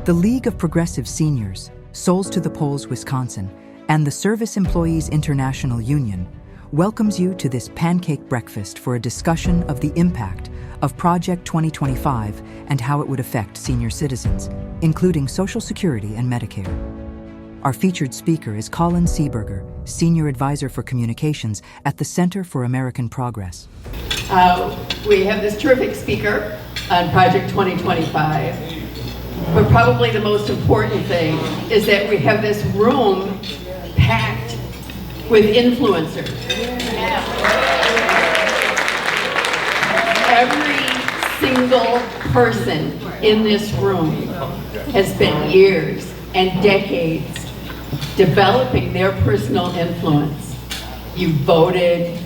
The League of Progressive Seniors, Souls to the Polls Wisconsin, and the Service Employees International Union welcomes you to this pancake breakfast for a discussion of the impact of Project 2025 and how it would affect senior citizens, including Social Security and Medicare. Our featured speaker is Colin Seeberger, Senior Advisor for Communications at the Center for American Progress. We have this terrific speaker on Project 2025, but probably the most important thing is that we have this room packed with influencers. Every single person in this room has spent years and decades developing their personal influence. You voted,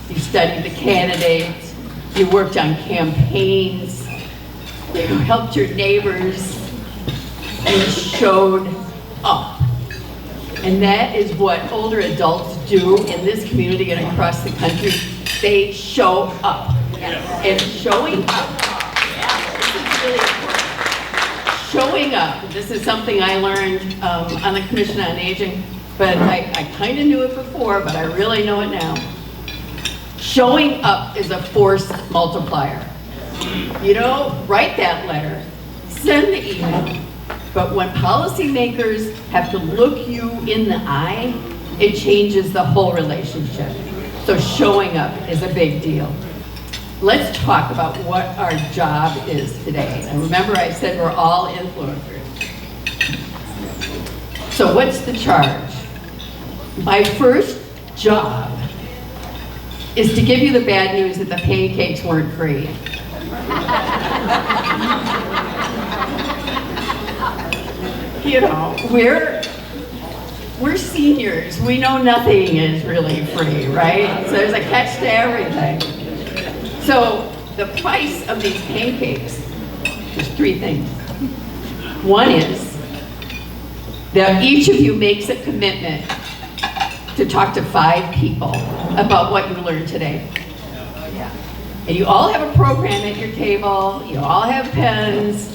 you studied the candidates, you worked on campaigns, you helped your neighbors, and you showed up. And that is what older adults do in this community and across the country. They show up. And showing up, this is really important. Showing up, this is something I learned on the Commission on Aging, but I kind of knew it before, but I really know it now. Showing up is a force multiplier. You know, write that letter, send the email, but when policymakers have to look you in the eye, it changes the whole relationship. So showing up is a big deal. Let's talk about what our job is today. And remember I said we're all influencers. So what's the charge? My first job is to give you the bad news that the pancakes weren't free. You know, we're seniors. We know nothing is really free, right? So there's a catch to everything. So the price of these pancakes is three things. One is that each of you makes a commitment to talk to 5 people about what you learned today. And you all have a program at your table, you all have pens.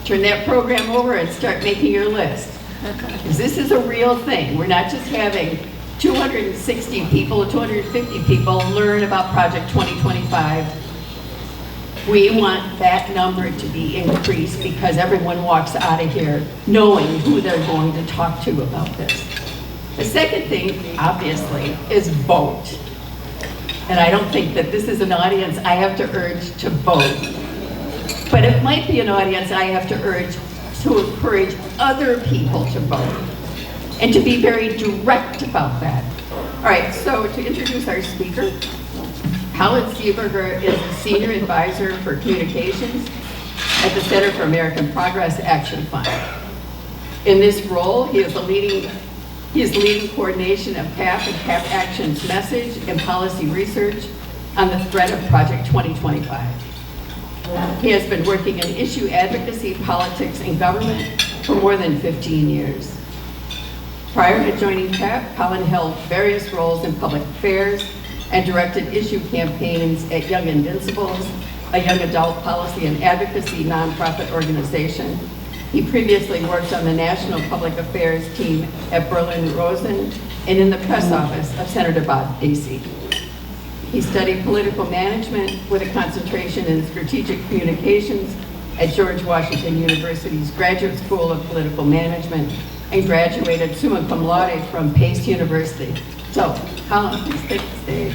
Turn that program over and start making your list. Because this is a real thing. We're not just having 260 people, 250 people learn about Project 2025. We want that number to be increased because everyone walks out of here knowing who they're going to talk to about this. The second thing, obviously, is vote. And I don't think that this is an audience I have to urge to vote. But it might be an audience I have to urge to encourage other people to vote and to be very direct about that. All right, so to introduce our speaker, Colin Seeberger is a Senior Advisor for Communications at the Center for American Progress Action Fund. In this role, he is leading coordination of CAP and CAP Action's message and policy research on the threat of Project 2025. He has been working in issue advocacy, politics, and government for more than 15 years. Prior to joining CAP, Colin held various roles in public affairs and directed issue campaigns at Young Invincibles, a young adult policy and advocacy nonprofit organization. He previously worked on the National Public Affairs team at Berlin Rosen and in the press office of Senator Bob Casey. He studied political management with a concentration in strategic communications at George Washington University's Graduate School of Political Management and graduated summa cum laude from Pace University. So, Colin, please take the stage.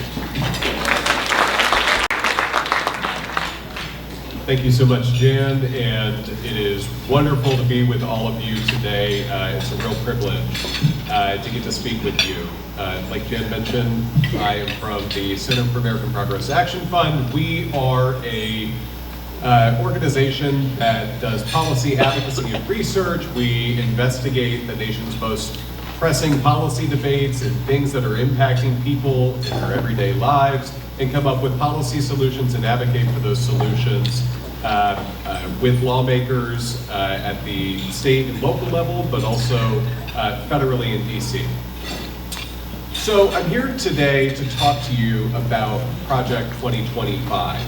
Thank you so much, Jan, and it is wonderful to be with all of you today. It's a real privilege to get to speak with you. Like Jan mentioned, I am from the Center for American Progress Action Fund. We are a organization that does policy advocacy and research. We investigate the nation's most pressing policy debates and things that are impacting people in their everyday lives and come up with policy solutions and advocate for those solutions with lawmakers at the state and local level, but also federally in DC. So I'm here today to talk to you about Project 2025.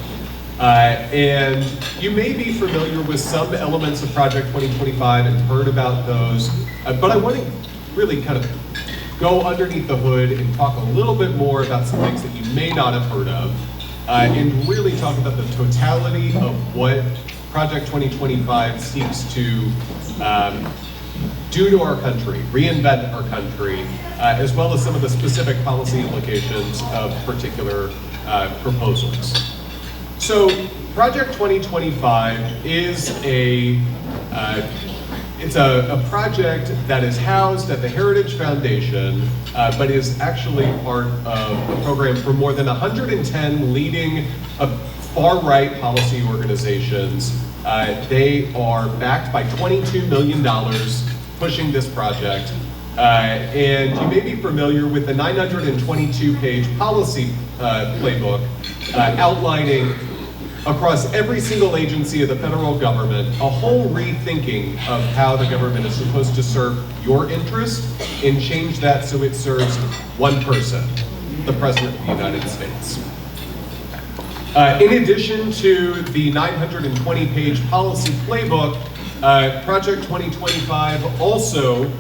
And you may be familiar with some elements of Project 2025 and heard about those, but I want to really kind of go underneath the hood and talk a little bit more about some things that you may not have heard of, and really talk about the totality of what Project 2025 seeks to do to our country, reinvent our country, as well as some of the specific policy implications of particular proposals. So Project 2025 is it's a project that is housed at the Heritage Foundation, but is actually part of a program for more than 110 leading far-right policy organizations. They are backed by $22 million pushing this project. And you may be familiar with the 922-page policy playbook outlining across every single agency of the federal government a whole rethinking of how the government is supposed to serve your interests and change that so it serves one person, the President of the United States. In addition to the 920-page policy playbook, Project 2025 also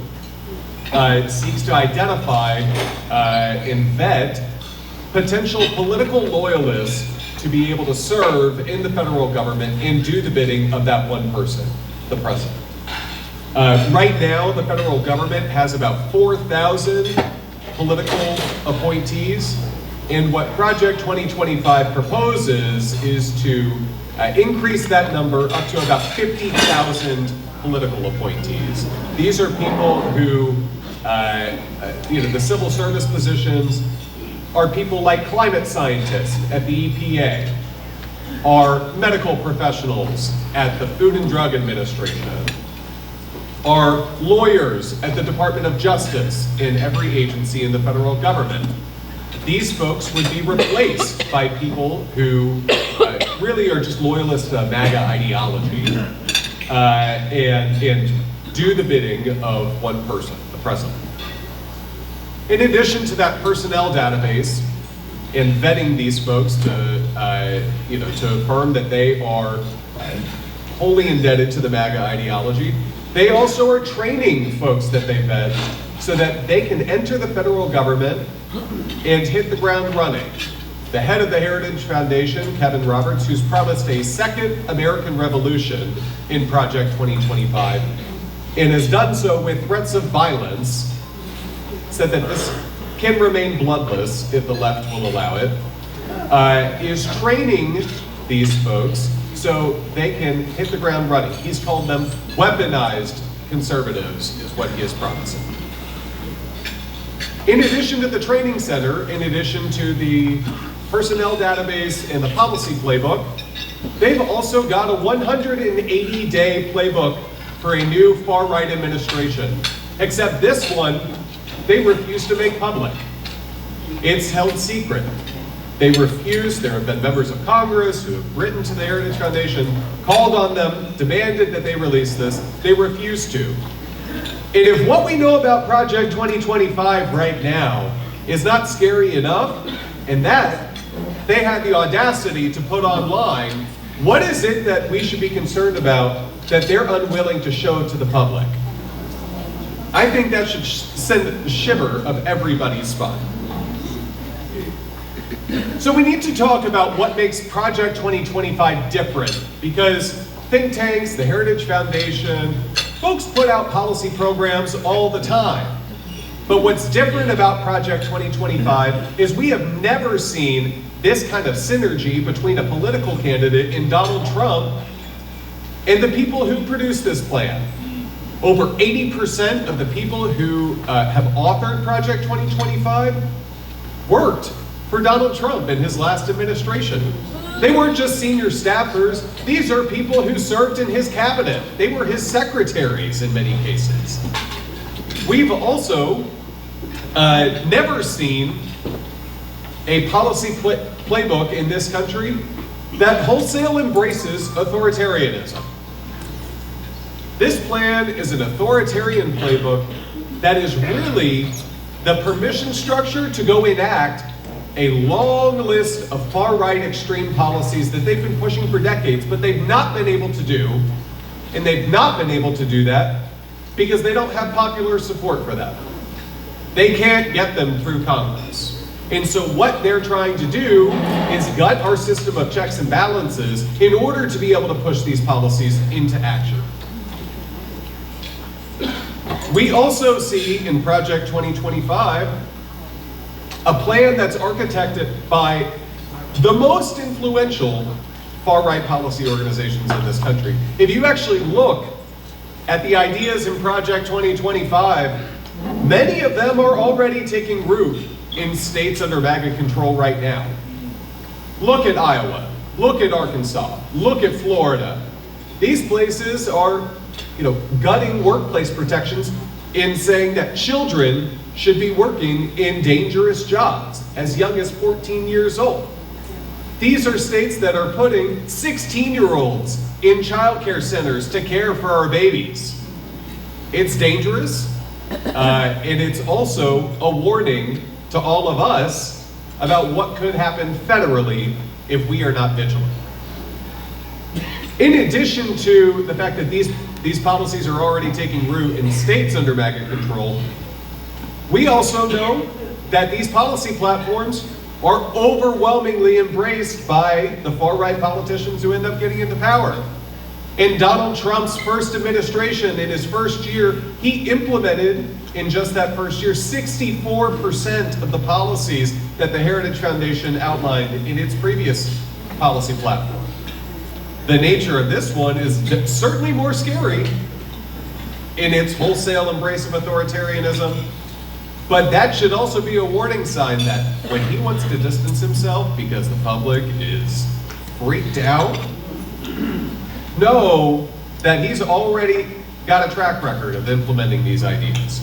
seeks to identify and vet potential political loyalists to be able to serve in the federal government and do the bidding of that one person, the president. Right now, the federal government has about 4,000 political appointees, and what Project 2025 proposes is to increase that number up to about 50,000 political appointees. These are people who, the civil service positions are people like climate scientists at the EPA, are medical professionals at the Food and Drug Administration, are lawyers at the Department of Justice in every agency in the federal government. These folks would be replaced by people who really are just loyalists to MAGA ideology and do the bidding of one person, the president. In addition to that personnel database and vetting these folks to affirm that they are wholly indebted to the MAGA ideology, they also are training folks that they vet so that they can enter the federal government and hit the ground running. The head of the Heritage Foundation, Kevin Roberts, who's promised a second American Revolution in Project 2025, and has done so with threats of violence, said that this can remain bloodless if the left will allow it, is training these folks so they can hit the ground running. He's called them weaponized conservatives, is what he is promising. In addition to the training center, in addition to the personnel database and the policy playbook, they've also got a 180-day playbook for a new far-right administration. Except this one, they refuse to make public. It's held secret. They refuse. There have been members of Congress who have written to the Heritage Foundation, called on them, demanded that they release this. They refuse to. And if what we know about Project 2025 right now is not scary enough, and that they had the audacity to put online, what is it that we should be concerned about that they're unwilling to show to the public? I think that should send a shiver of everybody's spine. So we need to talk about what makes Project 2025 different, because think tanks, the Heritage Foundation, folks put out policy programs all the time. But what's different about Project 2025 is we have never seen this kind of synergy between a political candidate in Donald Trump and the people who produced this plan. Over 80% of the people who have authored Project 2025 worked for Donald Trump in his last administration. They weren't just senior staffers. These are people who served in his cabinet. They were his secretaries in many cases. We've also never seen a policy playbook in this country that wholesale embraces authoritarianism. This plan is an authoritarian playbook that is really the permission structure to go enact a long list of far-right extreme policies that they've been pushing for decades, but they've not been able to do, and they've not been able to do that because they don't have popular support for them. They can't get them through Congress. And so what they're trying to do is gut our system of checks and balances in order to be able to push these policies into action. We also see in Project 2025 a plan that's architected by the most influential far-right policy organizations in this country. If you actually look at the ideas in Project 2025, many of them are already taking root in states under MAGA control right now. Look at Iowa, look at Arkansas, look at Florida. These places are, gutting workplace protections in saying that children should be working in dangerous jobs as young as 14 years old. These are states that are putting 16-year-olds in childcare centers to care for our babies. It's dangerous, and it's also a warning to all of us about what could happen federally if we are not vigilant. In addition to the fact that these policies are already taking root in states under MAGA control, we also know that these policy platforms are overwhelmingly embraced by the far-right politicians who end up getting into power. In Donald Trump's first administration, in his first year, he implemented, in just that first year, 64% of the policies that the Heritage Foundation outlined in its previous policy platform. The nature of this one is certainly more scary in its wholesale embrace of authoritarianism, but that should also be a warning sign that when he wants to distance himself because the public is freaked out, know that he's already got a track record of implementing these ideas.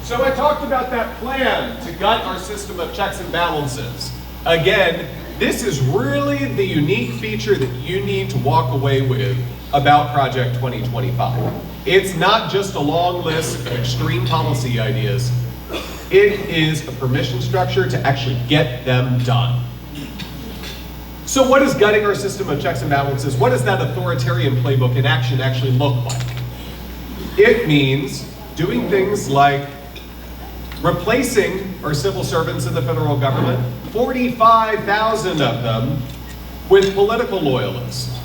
So I talked about that plan to gut our system of checks and balances. Again, this is really the unique feature that you need to walk away with about Project 2025. It's not just a long list of extreme policy ideas. It is a permission structure to actually get them done. So what does gutting our system of checks and balances, what does that authoritarian playbook in action actually look like? It means doing things like replacing our civil servants in the federal government, 45,000 of them, with political loyalists.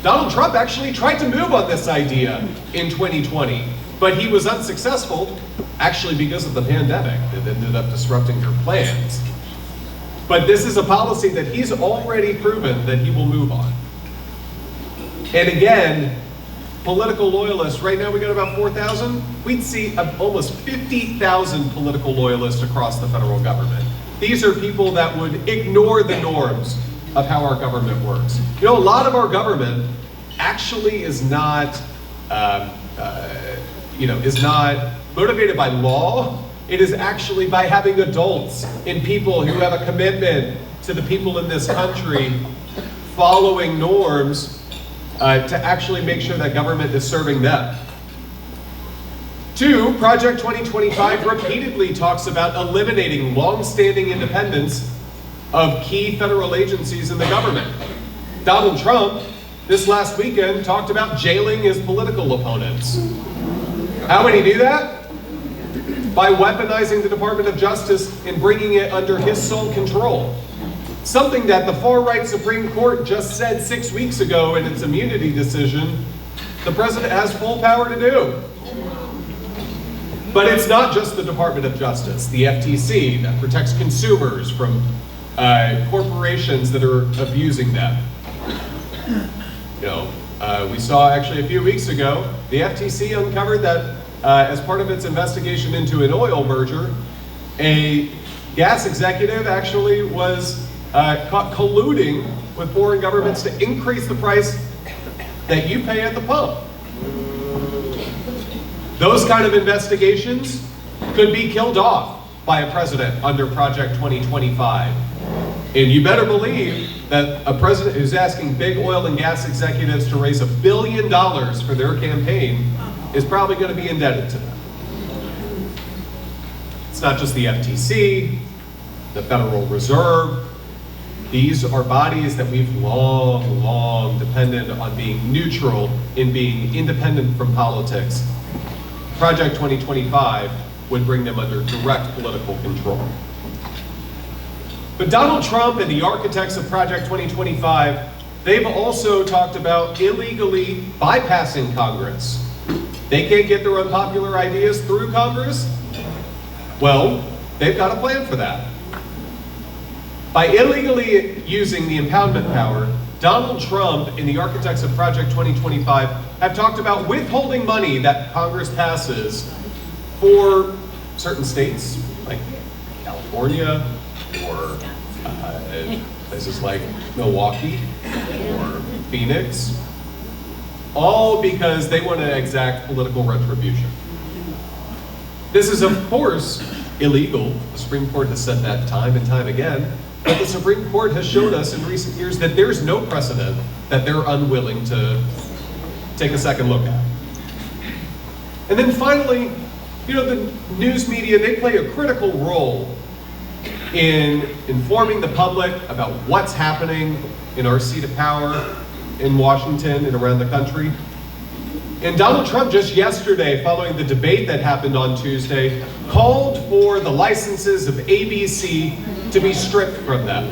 Donald Trump actually tried to move on this idea in 2020, but he was unsuccessful, actually because of the pandemic that ended up disrupting their plans. But this is a policy that he's already proven that he will move on. And again, political loyalists, right now we got about 4,000. We'd see almost 50,000 political loyalists across the federal government. These are people that would ignore the norms of how our government works. A lot of our government actually is not, is not motivated by law. It is actually by having adults and people who have a commitment to the people in this country, following norms to actually make sure that government is serving them. 2, Project 2025 repeatedly talks about eliminating long-standing independence of key federal agencies in the government. Donald Trump, this last weekend, talked about jailing his political opponents. How would he do that? By weaponizing the Department of Justice and bringing it under his sole control. Something that the far-right Supreme Court just said 6 weeks ago in its immunity decision, the president has full power to do. But it's not just the Department of Justice, the FTC, that protects consumers from corporations that are abusing them. We saw actually a few weeks ago, the FTC uncovered that as part of its investigation into an oil merger, a gas executive actually was caught colluding with foreign governments to increase the price that you pay at the pump. Those kind of investigations could be killed off by a president under Project 2025. And you better believe that a president who's asking big oil and gas executives to raise $1 billion for their campaign is probably going to be indebted to them. It's not just the FTC. the Federal Reserve. These are bodies that we've long depended on being neutral, in being independent from politics. Project 2025 would bring them under direct political control. But Donald Trump and the architects of Project 2025, they've also talked about illegally bypassing Congress. They can't get their unpopular ideas through Congress? Well, they've got a plan for that. By illegally using the impoundment power, Donald Trump and the architects of Project 2025 have talked about withholding money that Congress passes for certain states, like California, or places like Milwaukee, or Phoenix, all because they want to exact political retribution. This is, of course, illegal. The Supreme Court has said that time and time again. But the Supreme Court has shown us in recent years that there's no precedent that they're unwilling to take a second look at. And then finally, the news media, they play a critical role in informing the public about what's happening in our seat of power in Washington and around the country. And Donald Trump just yesterday, following the debate that happened on Tuesday, called for the licenses of ABC to be stripped from them.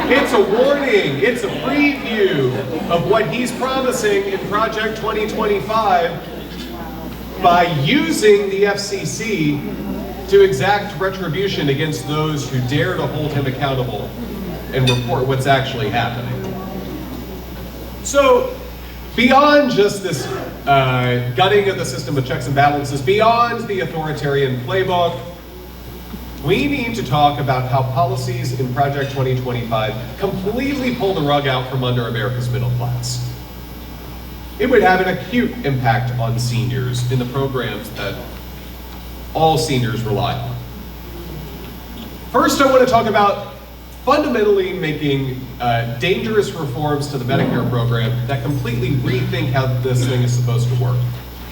It's a warning, it's a preview of what he's promising in Project 2025 by using the FCC to exact retribution against those who dare to hold him accountable and report what's actually happening. So, beyond just this gutting of the system of checks and balances, beyond the authoritarian playbook, we need to talk about how policies in Project 2025 completely pull the rug out from under America's middle class. It would have an acute impact on seniors in the programs that all seniors rely on. First, I want to talk about fundamentally making dangerous reforms to the Medicare program that completely rethink how this thing is supposed to work.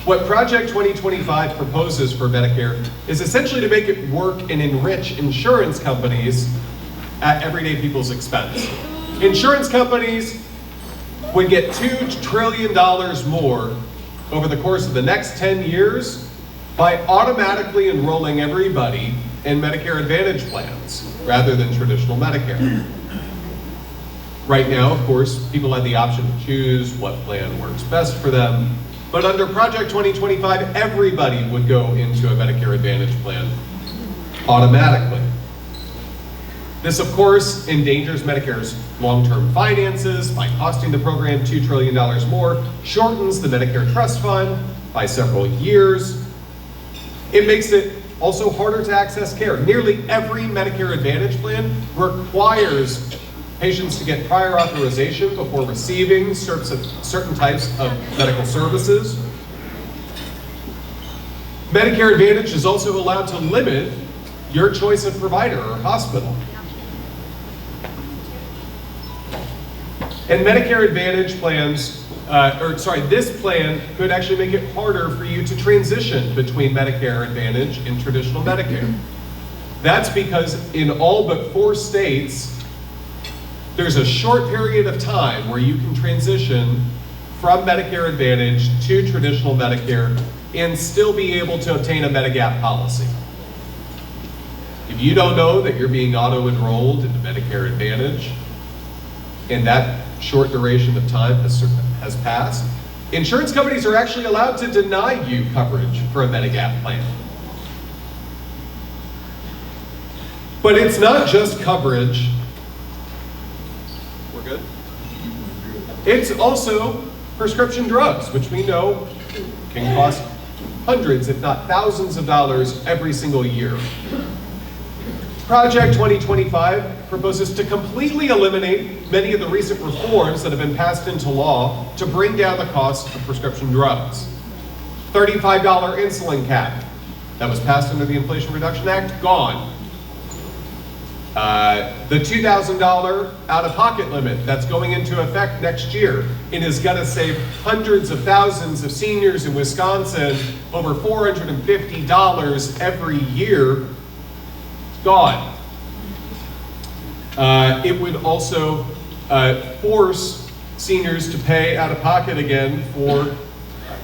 What Project 2025 proposes for Medicare is essentially to make it work and enrich insurance companies at everyday people's expense. Insurance companies would get $2 trillion more over the course of the next 10 years by automatically enrolling everybody in Medicare Advantage plans rather than traditional Medicare. Right now, of course, people have the option to choose what plan works best for them, but under Project 2025, everybody would go into a Medicare Advantage plan automatically. This, of course, endangers Medicare's long-term finances by costing the program $2 trillion more, shortens the Medicare Trust Fund by several years. It makes it also harder to access care. Nearly every Medicare Advantage plan requires patients to get prior authorization before receiving certain types of medical services. Medicare Advantage is also allowed to limit your choice of provider or hospital. And Medicare Advantage plans, this plan could actually make it harder for you to transition between Medicare Advantage and traditional Medicare. That's because in all but 4 states, there's a short period of time where you can transition from Medicare Advantage to traditional Medicare and still be able to obtain a Medigap policy. If you don't know that you're being auto-enrolled into Medicare Advantage, and that short duration of time has passed, insurance companies are actually allowed to deny you coverage for a Medigap plan. But it's not just coverage. We're good? It's also prescription drugs, which we know can cost hundreds, if not thousands of dollars every single year. Project 2025 proposes to completely eliminate many of the recent reforms that have been passed into law to bring down the cost of prescription drugs. $35 insulin cap that was passed under the Inflation Reduction Act, gone. The $2,000 out-of-pocket limit that's going into effect next year and is going to save hundreds of thousands of seniors in Wisconsin over $450 every year, gone. It would also force seniors to pay out of pocket again for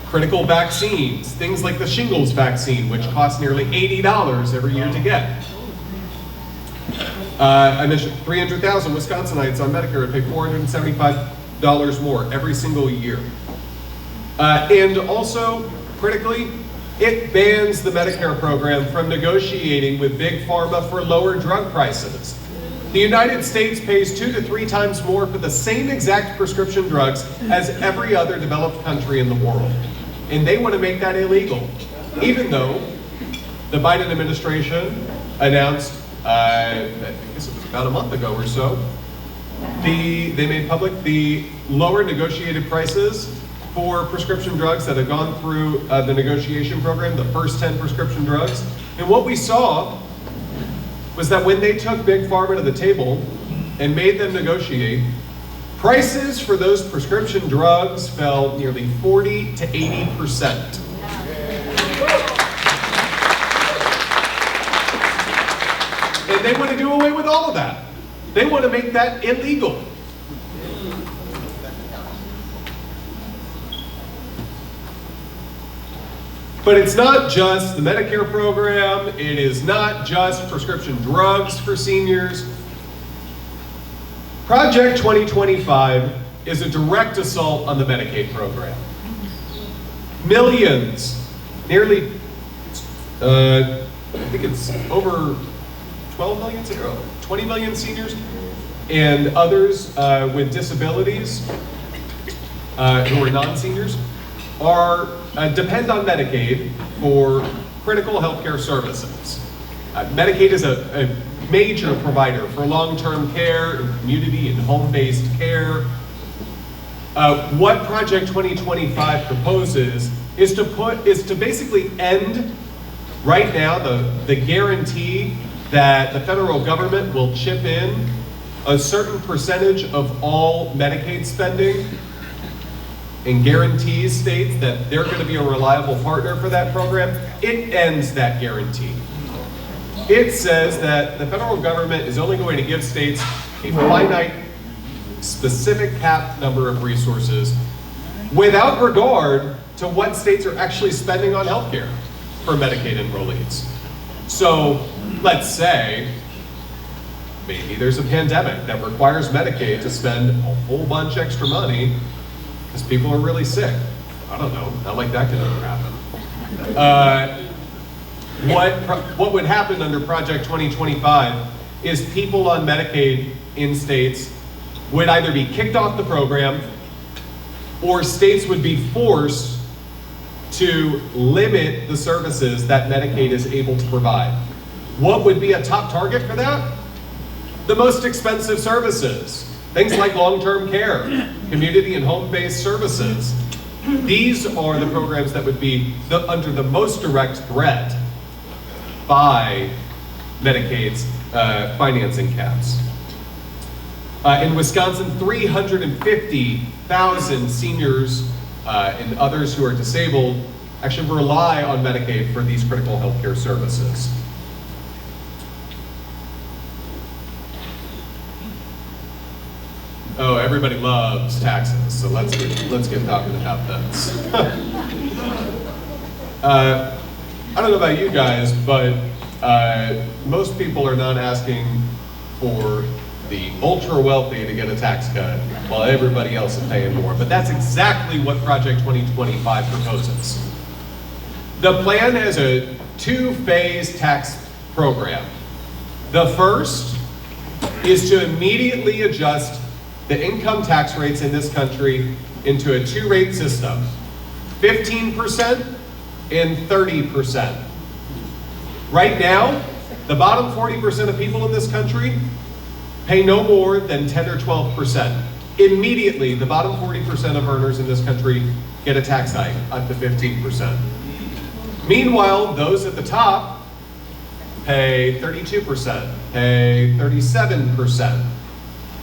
critical vaccines, things like the shingles vaccine, which costs nearly $80 every year to get. I mentioned 300,000 Wisconsinites on Medicare would pay $475 more every single year. And also, critically, it bans the Medicare program from negotiating with Big Pharma for lower drug prices. The United States pays 2 to 3 times more for the same exact prescription drugs as every other developed country in the world. And they want to make that illegal, even though the Biden administration announced, I guess it was about a month ago or so, they made public the lower negotiated prices for prescription drugs that have gone through the negotiation program, the first 10 prescription drugs. And what we saw was that when they took Big Pharma to the table and made them negotiate, prices for those prescription drugs fell nearly 40 to 80%. And they want to do away with all of that. They want to make that illegal. But it's not just the Medicare program, it is not just prescription drugs for seniors. Project 2025 is a direct assault on the Medicaid program. Millions, nearly, I think it's over 12 million, 20 million seniors and others with disabilities who are non-seniors depend on Medicaid for critical healthcare services. Medicaid is a major provider for long-term care, community and home-based care. What Project 2025 proposes is to basically end right now the guarantee that the federal government will chip in a certain percentage of all Medicaid spending and guarantees states that they're going to be a reliable partner for that program. It ends that guarantee. It says that the federal government is only going to give states a finite, specific capped number of resources without regard to what states are actually spending on healthcare for Medicaid enrollees. So let's say maybe there's a pandemic that requires Medicaid to spend a whole bunch extra money because people are really sick. I don't know, not like that could ever happen. What would happen under Project 2025 is people on Medicaid in states would either be kicked off the program or states would be forced to limit the services that Medicaid is able to provide. What would be a top target for that? The most expensive services. Things like long-term care, community and home-based services. These are the programs that would be under the most direct threat by Medicaid's financing caps. In Wisconsin, 350,000 seniors and others who are disabled actually rely on Medicaid for these critical healthcare services. Oh, everybody loves taxes, so let's get talking about this. I don't know about you guys, but most people are not asking for the ultra wealthy to get a tax cut while everybody else is paying more. But that's exactly what Project 2025 proposes. The plan has a 2-phase tax program. The first is to immediately adjust the income tax rates in this country into a 2-rate system, 15% and 30%. Right now, the bottom 40% of people in this country pay no more than 10 or 12%. Immediately, the bottom 40% of earners in this country get a tax hike up to 15%. Meanwhile, those at the top pay 32%, pay 37%.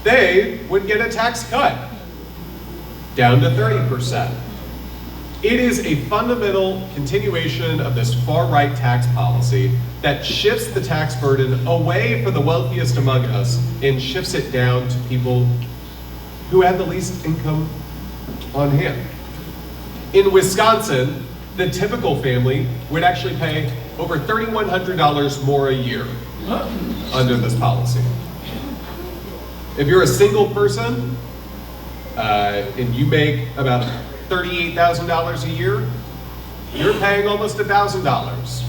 They would get a tax cut down to 30%. It is a fundamental continuation of this far-right tax policy that shifts the tax burden away from the wealthiest among us and shifts it down to people who have the least income on hand. In Wisconsin, the typical family would actually pay over $3,100 more a year under this policy. If you're a single person and you make about $38,000 a year, you're paying almost $1,000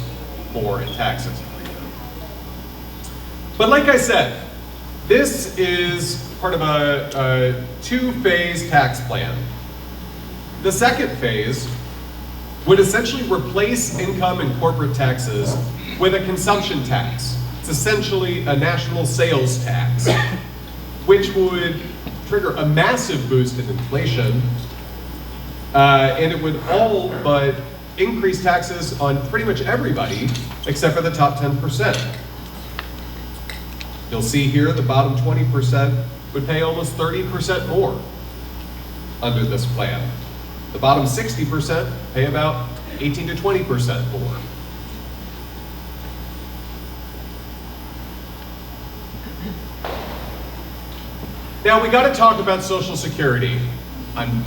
more in taxes. But like I said, this is part of a two-phase tax plan. The second phase would essentially replace income and corporate taxes with a consumption tax. It's essentially a national sales tax, which would trigger a massive boost in inflation, and it would all but increase taxes on pretty much everybody except for the top 10%. You'll see here the bottom 20% would pay almost 30% more under this plan. The bottom 60% pay about 18 to 20% more. Now we got to talk about Social Security. I'm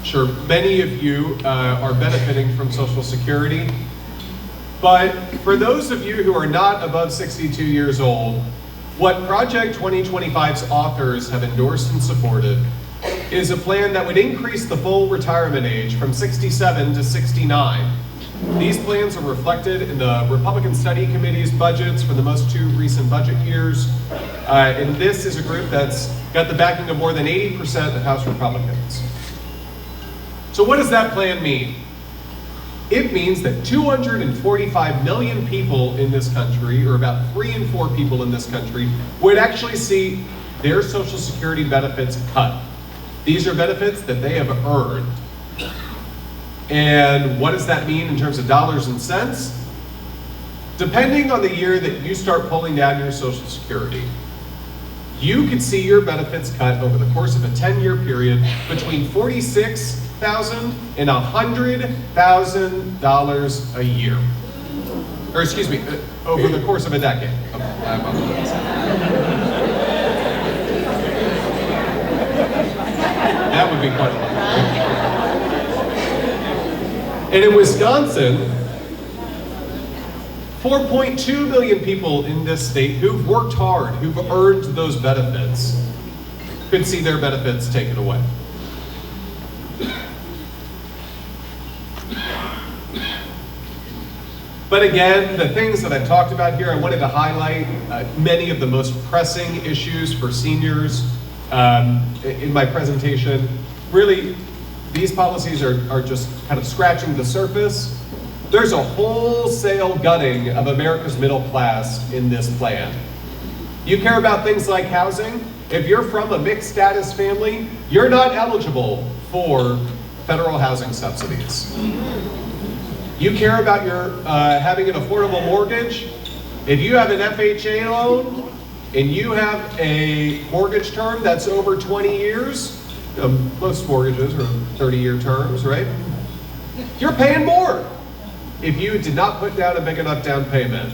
sure many of you are benefiting from Social Security, but for those of you who are not above 62 years old, what Project 2025's authors have endorsed and supported is a plan that would increase the full retirement age from 67 to 69. These plans are reflected in the Republican Study Committee's budgets for the most two recent budget years. And this is a group that's got the backing of more than 80% of House Republicans. So what does that plan mean? It means that 245 million people in this country, or about 3 in 4 people in this country, would actually see their Social Security benefits cut. These are benefits that they have earned. And what does that mean in terms of dollars and cents? Depending on the year that you start pulling down your Social Security, you could see your benefits cut over the course of a 10-year period between $46,000 and $100,000 a year. Or excuse me, over the course of a decade. I apologize. That would be quite a lot. And in Wisconsin, 4.2 million people in this state who've worked hard, who've earned those benefits, could see their benefits taken away. But again, the things that I've talked about here, I wanted to highlight many of the most pressing issues for seniors in my presentation. Really, these policies are just kind of scratching the surface. There's a wholesale gutting of America's middle class in this plan. You care about things like housing? If you're from a mixed status family, you're not eligible for federal housing subsidies. You care about your having an affordable mortgage? If you have an FHA loan and you have a mortgage term that's over 20 years, most mortgages are 30-year terms, right? You're paying more if you did not put down a big enough down payment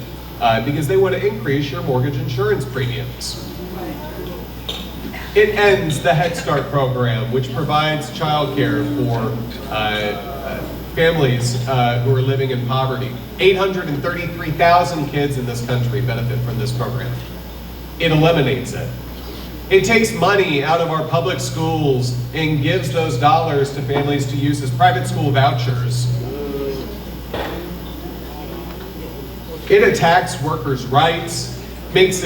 because they want to increase your mortgage insurance premiums. It ends the Head Start program, which provides childcare for families who are living in poverty. 833,000 kids in this country benefit from this program. It eliminates it. It takes money out of our public schools and gives those dollars to families to use as private school vouchers. It attacks workers' rights, makes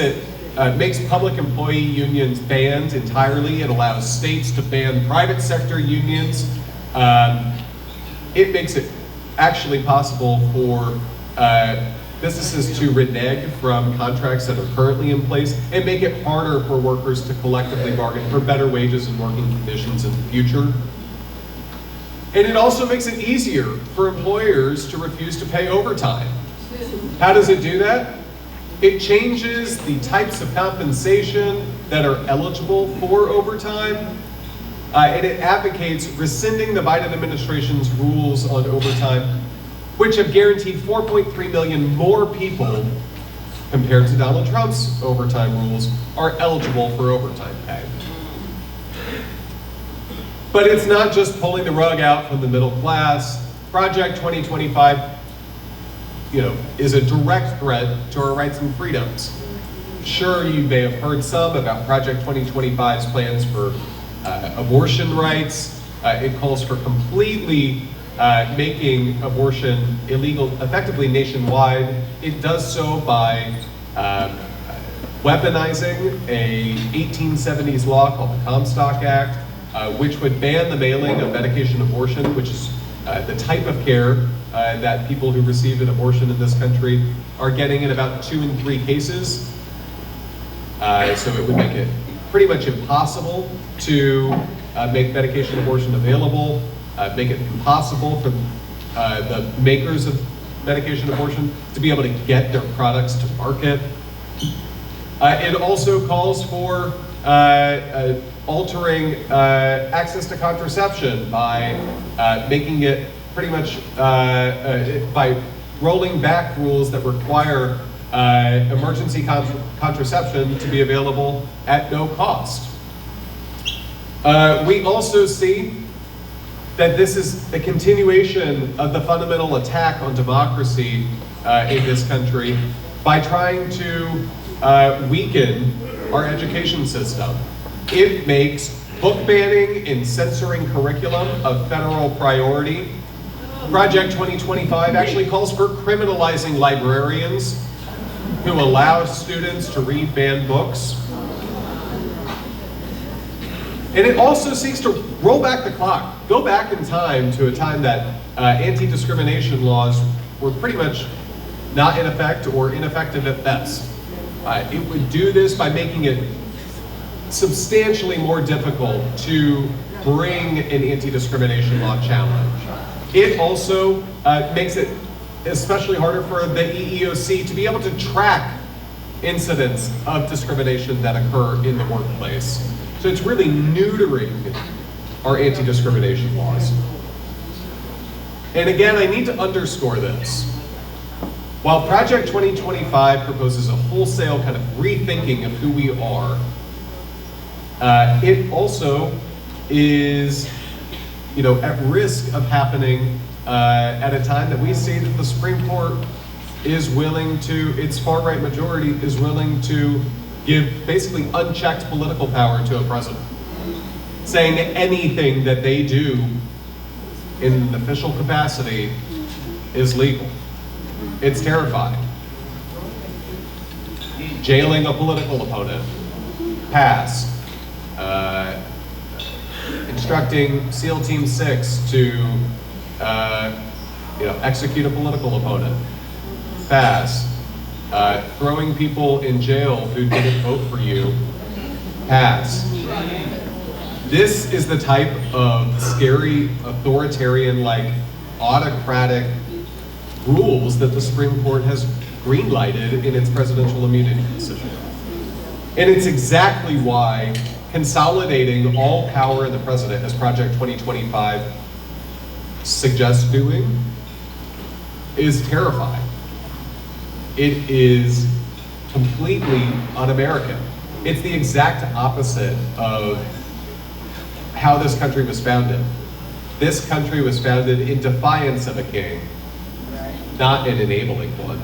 public employee unions banned entirely. It allows states to ban private sector unions. It makes it actually possible for businesses to renege from contracts that are currently in place and make it harder for workers to collectively bargain for better wages and working conditions in the future. And it also makes it easier for employers to refuse to pay overtime. How does it do that? It changes the types of compensation that are eligible for overtime and it advocates rescinding the Biden administration's rules on overtime, which have guaranteed 4.3 million more people compared to Donald Trump's overtime rules are eligible for overtime pay. But it's not just pulling the rug out from the middle class. Project 2025, is a direct threat to our rights and freedoms. Sure, you may have heard some about Project 2025's plans for abortion rights. It calls for completely making abortion illegal effectively nationwide. It does so by weaponizing a 1870s law called the Comstock Act, which would ban the mailing of medication abortion, which is the type of care that people who receive an abortion in this country are getting in about 2 in 3 cases. So it would make it pretty much impossible to make medication abortion available, make it impossible for the makers of medication abortion to be able to get their products to market. It also calls for altering access to contraception by making it pretty much, by rolling back rules that require emergency contraception to be available at no cost. We also see that this is a continuation of the fundamental attack on democracy in this country by trying to weaken our education system. It makes book banning and censoring curriculum a federal priority. Project 2025 actually calls for criminalizing librarians who allow students to read banned books. And it also seeks to roll back the clock, go back in time to a time that anti-discrimination laws were pretty much not in effect or ineffective at best. It would do this by making it substantially more difficult to bring an anti-discrimination law challenge. It also makes it especially harder for the EEOC to be able to track incidents of discrimination that occur in the workplace. So it's really neutering our anti-discrimination laws. And again, I need to underscore this. While Project 2025 proposes a wholesale kind of rethinking of who we are, it also is, at risk of happening at a time that we see that the Supreme Court is willing to, its far-right majority is willing to give basically unchecked political power to a president, saying anything that they do in an official capacity is legal. It's terrifying. Jailing a political opponent, pass. Instructing SEAL Team 6 to execute a political opponent, pass. Throwing people in jail who didn't vote for you, pass. This is the type of scary, authoritarian-like, autocratic rules that the Supreme Court has green-lighted in its presidential immunity decision. And it's exactly why consolidating all power in the president, as Project 2025 suggests doing, is terrifying. It is completely un-American. It's the exact opposite of how this country was founded. This country was founded in defiance of a king, not an enabling one.